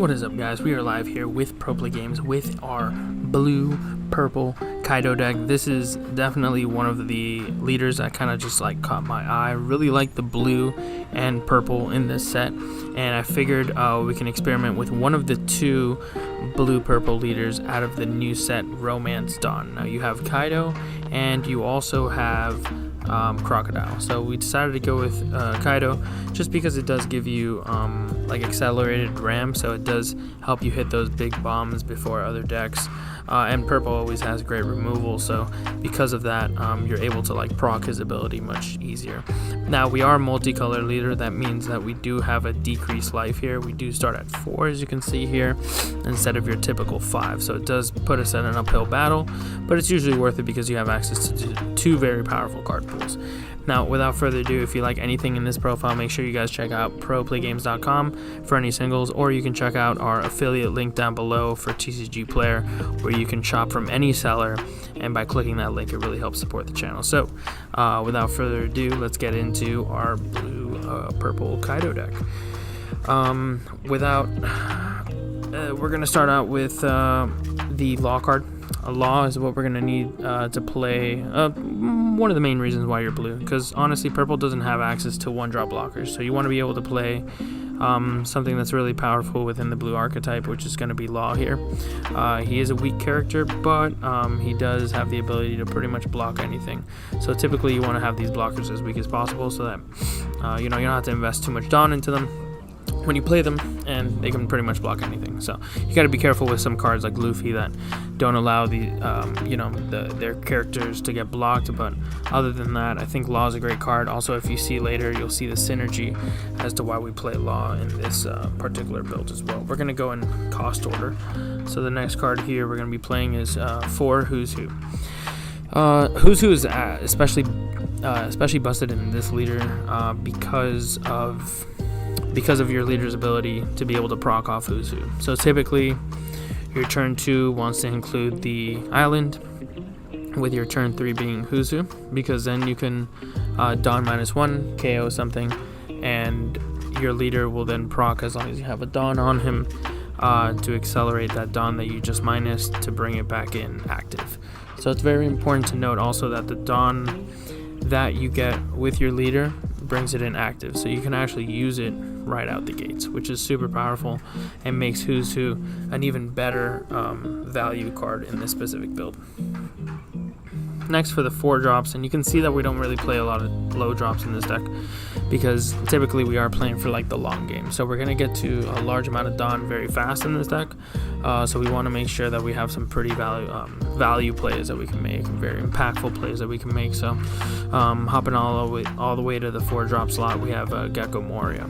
What is up, guys? We are live here with Pro Play Games with our blue purple KAIDO deck. This is definitely one of the leaders that kind of just like caught my eye. I really like the blue and purple in this set, and I figured we can experiment with one of the two blue purple leaders out of the new set, Romance Dawn. Now you have KAIDO and you also have Crocodile. So we decided to go with KAIDO just because it does give you like accelerated RAM, so it does help you hit those big bombs before other decks. And purple always has great removal, so because of that you're able to like proc his ability much easier. Now we are a multicolor leader. That means that we do have a decreased life here. We do start at 4, as you can see here, instead of your typical 5, so it does put us in an uphill battle, but it's usually worth it because you have access to two very powerful card pools. Now, without further ado, if you like anything in this profile, make sure you guys check out proplaygames.com for any singles, or you can check out our affiliate link down below for TCG Player, where you can shop from any seller, and by clicking that link, it really helps support the channel. So, without further ado, let's get into our blue purple KAIDO deck. We're going to start out with the Law card. A Law is what we're going to need to play. One of the main reasons why you're blue, because honestly purple doesn't have access to 1-drop blockers, so you want to be able to play something that's really powerful within the blue archetype, which is going to be Law here. He is a weak character, but he does have the ability to pretty much block anything, so typically you want to have these blockers as weak as possible, so that you don't have to invest too much Dawn into them when you play them, and they can pretty much block anything. So you got to be careful with some cards like Luffy that don't allow their characters to get blocked, but other than that, I think Law is a great card. Also, if you see later, you'll see the synergy as to why we play Law in this particular build as well. We're going to go in cost order. So the next card here we're going to be playing is 4 Who's Who. Who's Who is especially busted in this leader because of your leader's ability to be able to proc off Who's Who. So typically your turn 2 wants to include the island, with your turn 3 being Who's Who, because then you can Dawn -1, KO something, and your leader will then proc as long as you have a Dawn on him to accelerate that Dawn that you just minused to bring it back in active. So it's very important to note also that the Dawn that you get with your leader brings it in active, so you can actually use it right out the gates, which is super powerful and makes Who's Who an even better value card in this specific build. Next, for the 4 drops, and you can see that we don't really play a lot of low drops in this deck because typically we are playing for like the long game, so we're going to get to a large amount of Dawn very fast in this deck, so we want to make sure that we have some pretty value plays that we can make, very impactful plays that we can make. So hopping all the way to the 4 drop slot, we have Gecko Moria.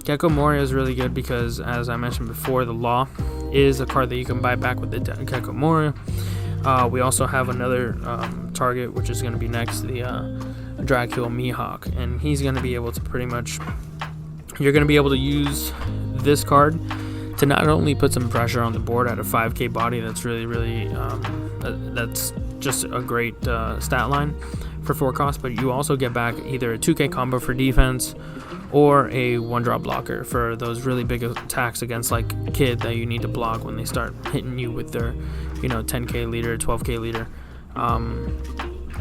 Gecko Moria is really good because, as I mentioned before, the Law is a card that you can buy back with the Gecko Moria. We also have another target, which is going to be next, the Dracula Mihawk, and he's going to be able to you're going to be able to use this card to not only put some pressure on the board at a 5k body, that's really that's just a great stat line for 4 cost, but you also get back either a 2k combo for defense or a 1-drop blocker for those really big attacks against like Kid that you need to block when they start hitting you with their 10k leader, 12k leader.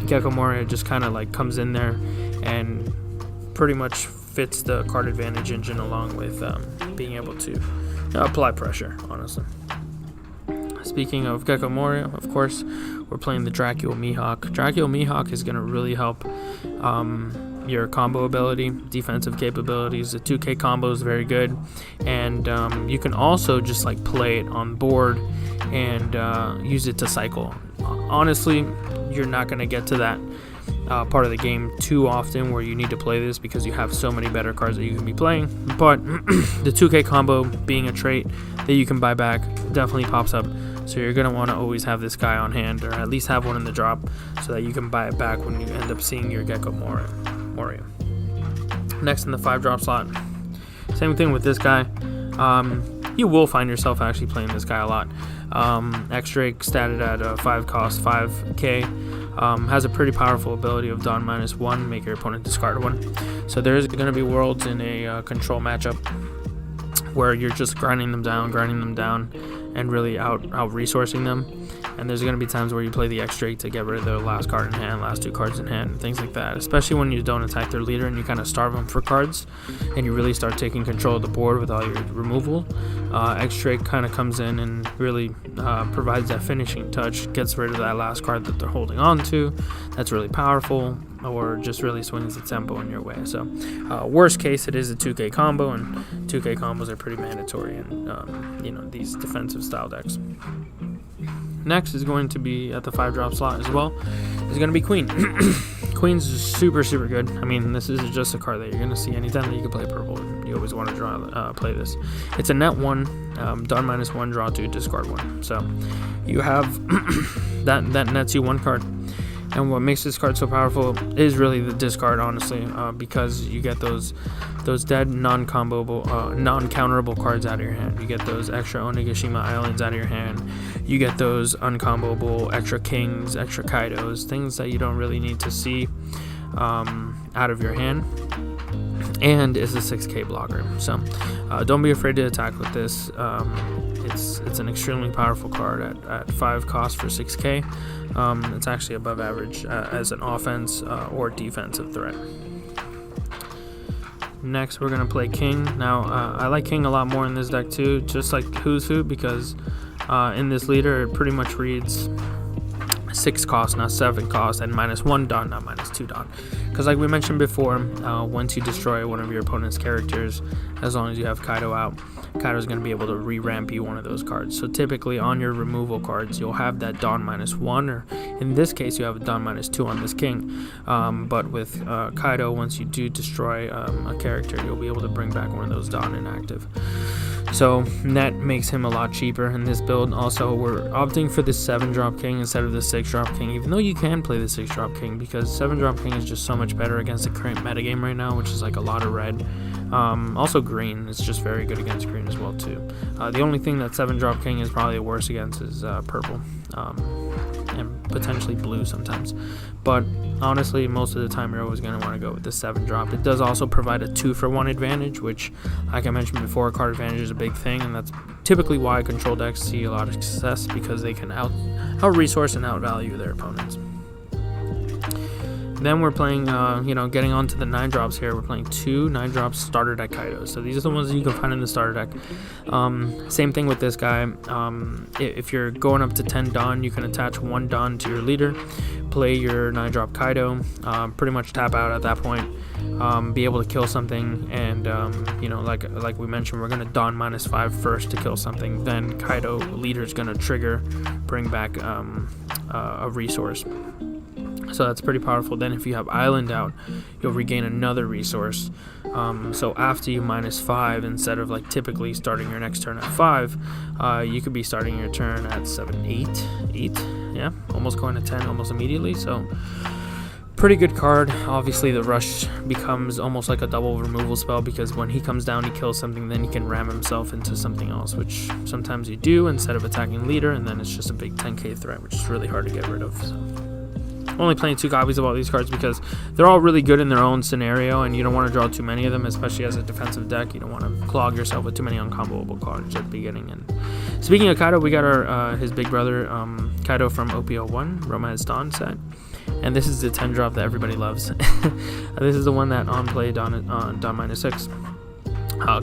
Gecko Moria just kind of like comes in there and pretty much fits the card advantage engine, along with being able to apply pressure, honestly. Speaking of Gecko Moria, of course, we're playing the Dracula Mihawk. Dracula Mihawk is going to really help your combo ability, defensive capabilities. The 2k combo is very good, and you can also just like play it on board and use it to cycle. Honestly, you're not going to get to that part of the game too often where you need to play this because you have so many better cards that you can be playing, but the 2k combo being a trait that you can buy back definitely pops up, so you're going to want to always have this guy on hand, or at least have one in the drop, so that you can buy it back when you end up seeing your Gecko Moria. Next in the 5-drop slot, same thing with this guy. You will find yourself actually playing this guy a lot. X-Drake statted at 5 cost, 5k, has a pretty powerful ability of Dawn -1, make your opponent discard 1. So there's going to be worlds in a control matchup where you're just grinding them down, and really out resourcing them. And there's going to be times where you play the X-Drake to get rid of their last card in hand, last 2 cards in hand, and things like that. Especially when you don't attack their leader and you kind of starve them for cards, and you really start taking control of the board with all your removal. X-Drake kind of comes in and really provides that finishing touch, gets rid of that last card that they're holding on to. That's really powerful, or just really swings the tempo in your way. So worst case, it is a 2K combo, and 2K combos are pretty mandatory in these defensive style decks. Next is going to be at the 5-drop slot as well. Is going to be Queen. Queen's super good. I mean, this is just a card that you're going to see anytime that you can play purple. You always want to play this. It's a net 1, dawn -1, draw 2, discard 1. So you have that nets you 1 card. And what makes this card so powerful is really the discard, honestly, because you get those dead non-counterable cards out of your hand. You get those extra Onigashima Islands out of your hand. You get those uncomboable extra Kings, extra Kaidos, things that you don't really need to see out of your hand. And it's a 6K blocker, so don't be afraid to attack with this. It's an extremely powerful card at 5 cost for 6K. It's actually above average as an offense or defensive threat. Next, we're going to play King. Now, I like King a lot more in this deck too, just like Who's Who, because in this leader, it pretty much reads 6 cost, not 7 cost, and -1 dawn, not -2 dawn. Because like we mentioned before, once you destroy one of your opponent's characters, as long as you have Kaido out, Kaido's going to be able to re-ramp you one of those cards. So typically on your removal cards, you'll have that dawn -1, or in this case, you have a dawn -2 on this King. But with Kaido, once you do destroy a character, you'll be able to bring back one of those dawn inactive. So net makes him a lot cheaper in this build. Also, we're opting for the 7-drop King instead of the 6-drop King, even though you can play the 6-drop King, because 7-drop King is just so much better against the current metagame right now, which is like a lot of red. Also green is just very good against green as well too. The only thing that 7-drop King is probably worse against is purple, and potentially blue sometimes. But honestly, most of the time you're always going to want to go with the 7-drop. It does also provide a 2-for-1 advantage, which, like I mentioned before, card advantage is a big thing, and that's typically why control decks see a lot of success, because they can out-resource and out-value their opponents. Then we're playing, getting on to the 9-drops here. We're playing 2 9-drops starter deck Kaidos. So these are the ones that you can find in the starter deck. Same thing with this guy. If you're going up to 10 dawn, you can attach 1 dawn to your leader, play your 9-drop Kaido, pretty much tap out at that point, be able to kill something, and like we mentioned, we're going to dawn -5 first to kill something. Then Kaido leader is going to trigger, bring back a resource. So that's pretty powerful. Then if you have Island out, you'll regain another resource. So after you -5, instead of like typically starting your next turn at 5, you could be starting your turn at 7, 8, yeah, almost going to 10 almost immediately. So pretty good card. Obviously the rush becomes almost like a double removal spell, because when he comes down, he kills something, then he can ram himself into something else, which sometimes you do instead of attacking leader, and then it's just a big 10k threat, which is really hard to get rid of. So only playing 2 copies of all these cards because they're all really good in their own scenario, and you don't want to draw too many of them, especially as a defensive deck. You don't want to clog yourself with too many uncomboable cards at the beginning. And speaking of Kaido, we got our his big brother Kaido from OPO1 Romance Dawn set, and this is the 10-drop that everybody loves. This is the one that on play dawn -6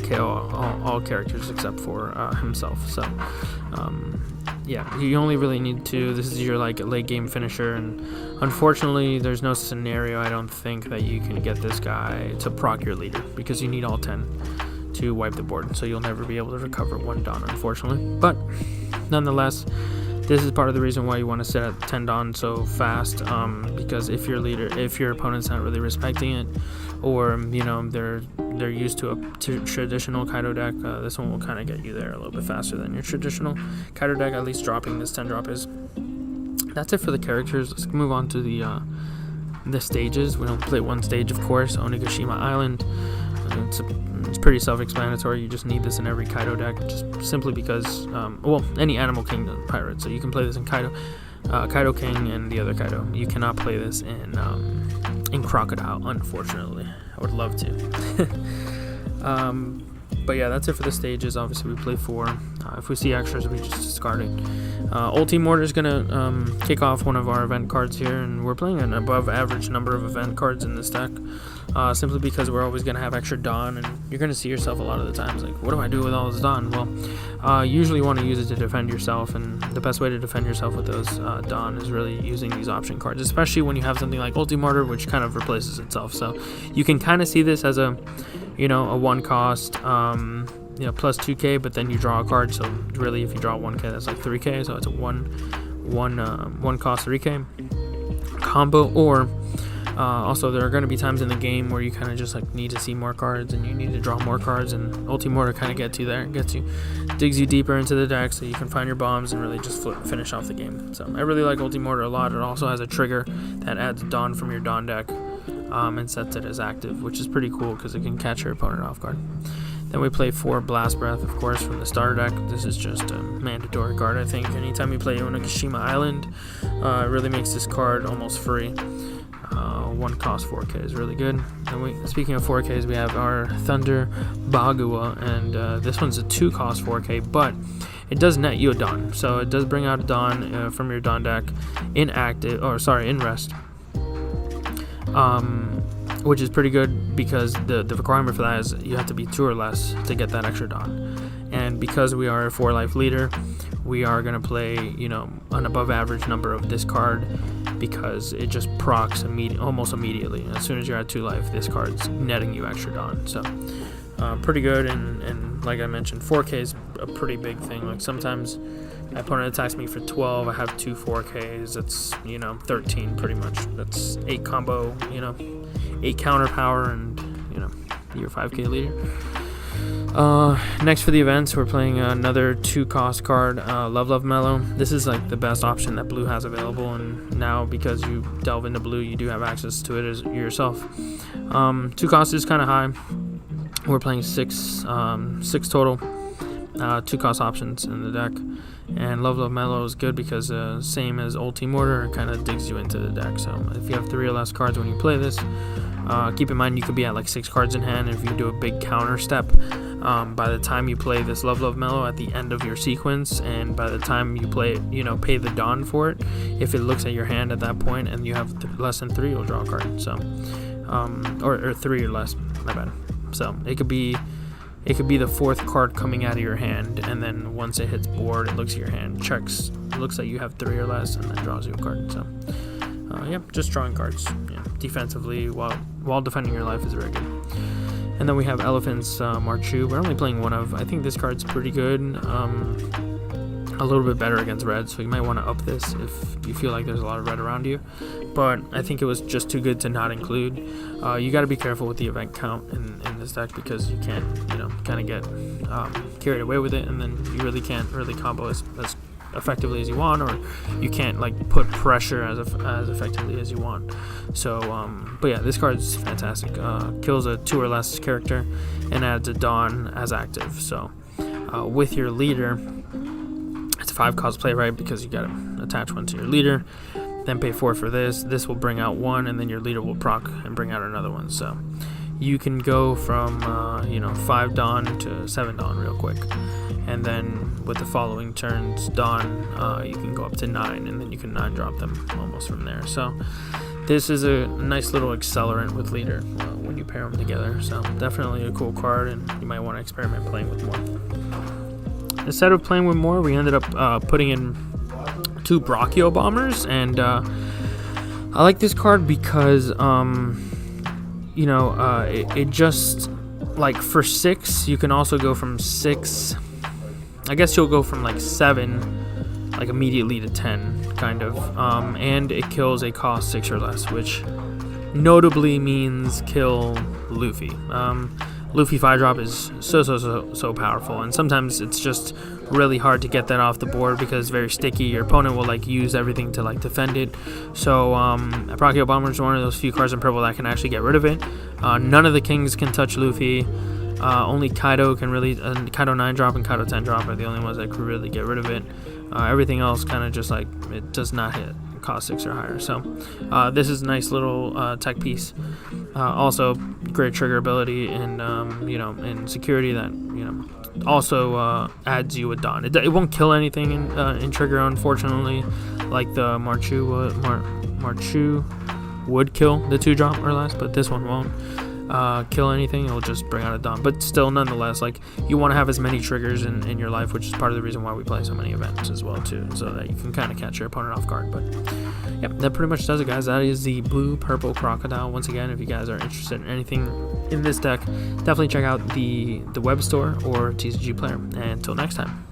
kill all characters except for himself. So yeah, you only really need to. This is your like late game finisher, and unfortunately there's no scenario, I don't think, that you can get this guy to proc your leader, because you need all 10 to wipe the board, so you'll never be able to recover 1 dawn, unfortunately. But nonetheless, this is part of the reason why you want to set at 10 dawn so fast, because if your opponent's not really respecting it, or they're used to a traditional Kaido deck, this one will kind of get you there a little bit faster than your traditional Kaido deck, at least dropping this 10-drop is. That's it for the characters. Let's move on to the stages. We don't play one stage, of course, Onigashima Island. It's pretty self-explanatory. You just need this in every Kaido deck, just simply because, any Animal Kingdom pirate. So you can play this in Kaido King and the other Kaido. You cannot play this in Crocodile, unfortunately. I would love to. But yeah, that's it for the stages. Obviously, we play 4. If we see extras, we just discard it. Ulti Mortar is gonna kick off one of our event cards here, and we're playing an above average number of event cards in this deck, simply because we're always gonna have extra Dawn, and you're gonna see yourself a lot of the times like, what do I do with all this Dawn? Well, usually you want to use it to defend yourself, and the best way to defend yourself with those Dawn is really using these option cards, especially when you have something like Ulti Mortar, which kind of replaces itself. So you can kind of see this as a, a 1 cost, plus 2k, but then you draw a card. So really, if you draw 1k, that's like 3k. So it's a one cost 3k combo. Or also, there are going to be times in the game where you kind of just like need to see more cards, and you need to draw more cards, and Ulti Mortar kind of gets you, digs you deeper into the deck, so you can find your bombs and really just finish off the game. So I really like Ulti Mortar a lot. It also has a trigger that adds Dawn from your Dawn deck, and sets it as active, which is pretty cool because it can catch your opponent off guard. Then we play 4 Blast Breath, of course, from the starter deck. This is just a mandatory card, I think. Anytime you play Onigashima Island, it really makes this card almost free. 1 cost 4k is really good. And speaking of 4ks, we have our Thunder Bagua, and this one's a 2 cost 4k, but it does net you a Dawn. So it does bring out a Dawn from your Dawn deck in rest. Which is pretty good because the requirement for that is you have to be 2 or less to get that extra Dawn. And because we are a 4-life leader, we are going to play, an above average number of this card, because it just procs almost immediately. As soon as you're at 2 life, this card's netting you extra Dawn. So pretty good, and like I mentioned, 4k is a pretty big thing. Like sometimes my opponent attacks me for 12, I have 2 4ks, that's 13 pretty much. That's 8 combo, 8 counter power, and you're 5k leader. Next for the events, we're playing another 2 cost card, Love Mellow. This is like the best option that blue has available, and now because you delve into blue, you do have access to it as yourself. 2 cost is kind of high. We're playing 6 total 2 cost options in the deck, and Love Mellow is good because same as Ulti Mortar, it kind of digs you into the deck. So if you have 3 or less cards when you play this, keep in mind you could be at like 6 cards in hand. If you do a big counter step, by the time you play this Love Mellow at the end of your sequence, and by the time you play it, pay the Dawn for it, if it looks at your hand at that point and you have less than 3, you'll draw a card. So or 3 or less, my bad. So it could be the 4th card coming out of your hand, and then once it hits board, it looks at your hand, checks, looks like you have 3 or less, and then draws you a card. So just drawing cards defensively while defending your life is very good. And then we have Elephant's Marchu. We're only playing 1 of. I think this card's pretty good. A little bit better against red, so you might want to up this if you feel like there's a lot of red around you. But I think it was just too good to not include. You got to be careful with the event count in this deck, because you can't, kind of get carried away with it, and then you really can't really combo as effectively as you want, or you can't like put pressure as effectively as you want. So but yeah, this card's fantastic. Kills a 2 or less character and adds a Dawn as active. So with your leader, it's a 5 cost play, right? Because you gotta attach 1 to your leader, then pay 4 for this. This will bring out 1, and then your leader will proc and bring out another one. So you can go from 5 Dawn to 7 Dawn real quick, and then with the following turns Dawn, you can go up to 9, and then you can 9 drop them almost from there. So this is a nice little accelerant with leader when you pair them together. So definitely a cool card, and you might want to experiment playing with more. Instead of playing with more, we ended up putting in 2 Brachio Bombers, and I like this card because it just, like, for 6, you can also go from 6, I guess you'll go from like 7 like immediately to 10 kind of, and it kills a cost 6 or less, which notably means kill Luffy. Luffy 5-drop is so powerful, and sometimes it's just really hard to get that off the board because it's very sticky. Your opponent will like use everything to like defend it. So Brachio Bomber is one of those few cards in purple that can actually get rid of it. None of the kings can touch Luffy. Only Kaido can really, Kaido 9-drop and Kaido 10-drop are the only ones that can really get rid of it. Everything else kind of just like, it does not cost 6 or higher. So this is a nice little tech piece. Also great trigger ability and and security that also adds you a Dawn. It won't kill anything in trigger, unfortunately, like the Marchu would kill the 2-drop or less, but this one won't kill anything. It'll just bring out a Dawn. But still, nonetheless, like, you want to have as many triggers in your life, which is part of the reason why we play so many events as well too, so that you can kind of catch your opponent off guard. But yep, that pretty much does it, guys. That is the blue purple crocodile. Once again, if you guys are interested in anything in this deck, definitely check out the web store or TCG Player. And until next time.